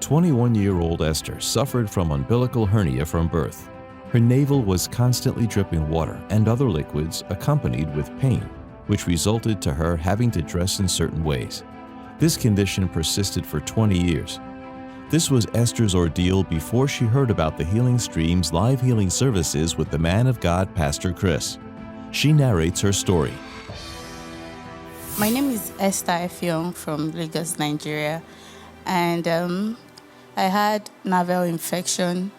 21-year-old Esther suffered from umbilical hernia from birth. Her navel was constantly dripping water and other liquids accompanied with pain, which resulted to her having to dress in certain ways. This condition persisted for 20 years. This was Esther's ordeal before she heard about the Healing Stream's live healing services with the man of God, Pastor Chris. She narrates her story. My name is Esther Effiong from Lagos, Nigeria, and I had navel infection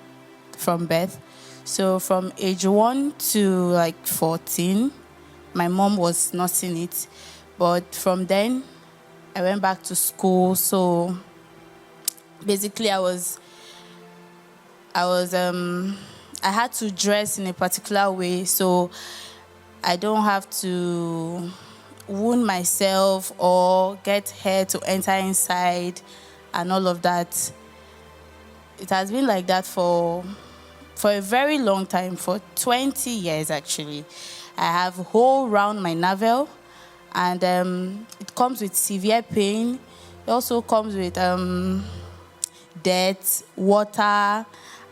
from birth. So from age 1 to 14, my mom was nursing it. But from then, I went back to school. So basically, I had to dress in a particular way so I don't have to wound myself or get hair to enter inside and all of that. It has been like that for a very long time, for 20 years actually. I have a hole around my navel, and it comes with severe pain. It also comes with dirt, water,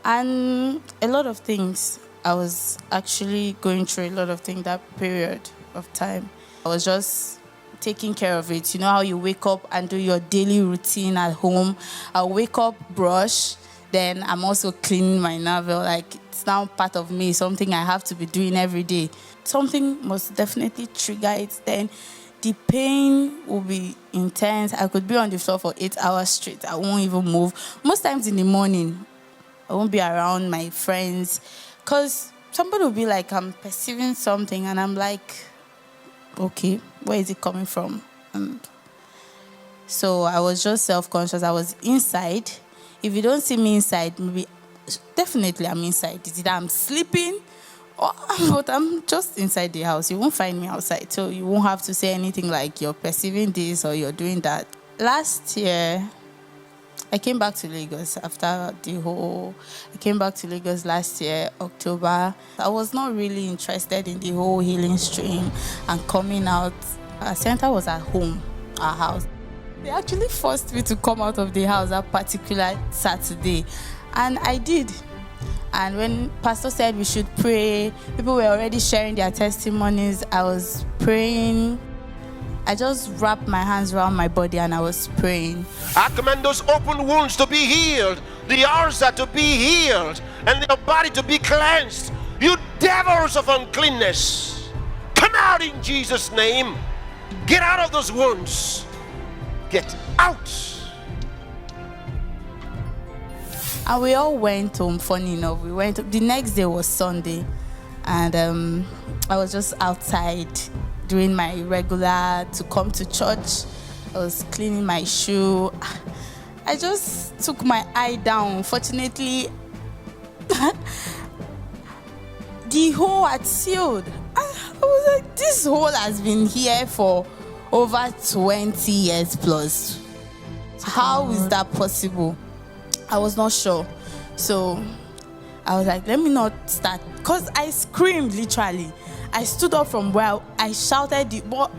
and a lot of things. I was actually going through a lot of things that period of time. I was just taking care of it. You know how you wake up and do your daily routine at home? I'll wake up, brush, then I'm also cleaning my navel. It's now part of me, something I have to be doing every day. Something must definitely trigger it. Then the pain will be intense. I could be on the floor for 8 hours straight. I won't even move. Most times in the morning, I won't be around my friends because somebody will be like, I'm perceiving something, and I'm like, okay, where is it coming from? So I was just self-conscious. I was inside. If you don't see me inside, definitely I'm inside. It's either I'm sleeping but I'm just inside the house. You won't find me outside. So you won't have to say anything like you're perceiving this or you're doing that. Last year, I came back to Lagos I came back to Lagos last year, October. I was not really interested in the whole healing stream and coming out. Our center was at home, our house. They actually forced me to come out of the house that particular Saturday, and I did. And when Pastor said we should pray, people were already sharing their testimonies. I was praying. I just wrapped my hands around my body and I was praying. I command those open wounds to be healed, the ulcer to be healed, and your body to be cleansed. You devils of uncleanness, come out in Jesus' name. Get out of those wounds. Get out. And we all went home, funny enough. The next day was Sunday, and I was just outside doing my regular to come to church. I was cleaning my shoe. I just took my eye down. Fortunately, the hole had sealed. I was like, this hole has been here for over 20 years plus. How is that possible? I was not sure. So I was like, let me not start. Because I screamed, literally. I stood up from where I shouted, but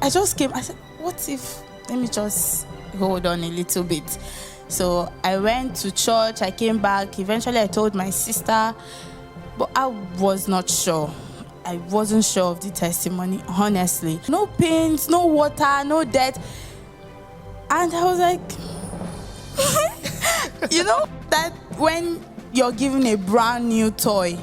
I just came. I said, what if, let me just hold on a little bit. So I went to church. I came back. Eventually, I told my sister, but I was not sure. I wasn't sure of the testimony, honestly. No pains, no water, no dirt. And I was like, you know that when you're given a brand new toy,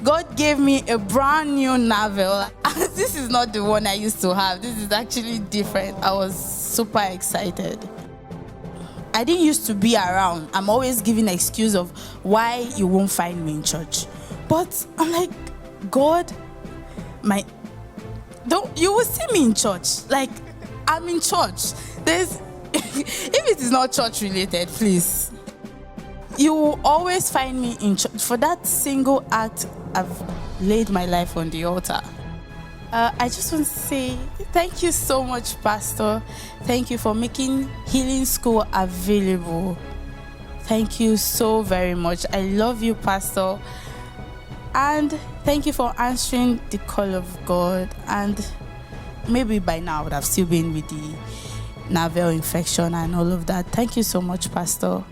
God gave me a brand new navel. This is not the one I used to have. This is actually different. I was super excited. I didn't used to be around. I'm always giving an excuse of why you won't find me in church. But I'm like, God, you will see me in church. Like, I'm in church. If it is not church related, please. You will always find me in church. For that single act, I've laid my life on the altar. I just want to say thank you so much, Pastor. Thank you for making Healing School available. Thank you so very much. I love you, Pastor. And thank you for answering the call of God. And maybe by now I would have still been with the navel infection and all of that. Thank you so much, Pastor.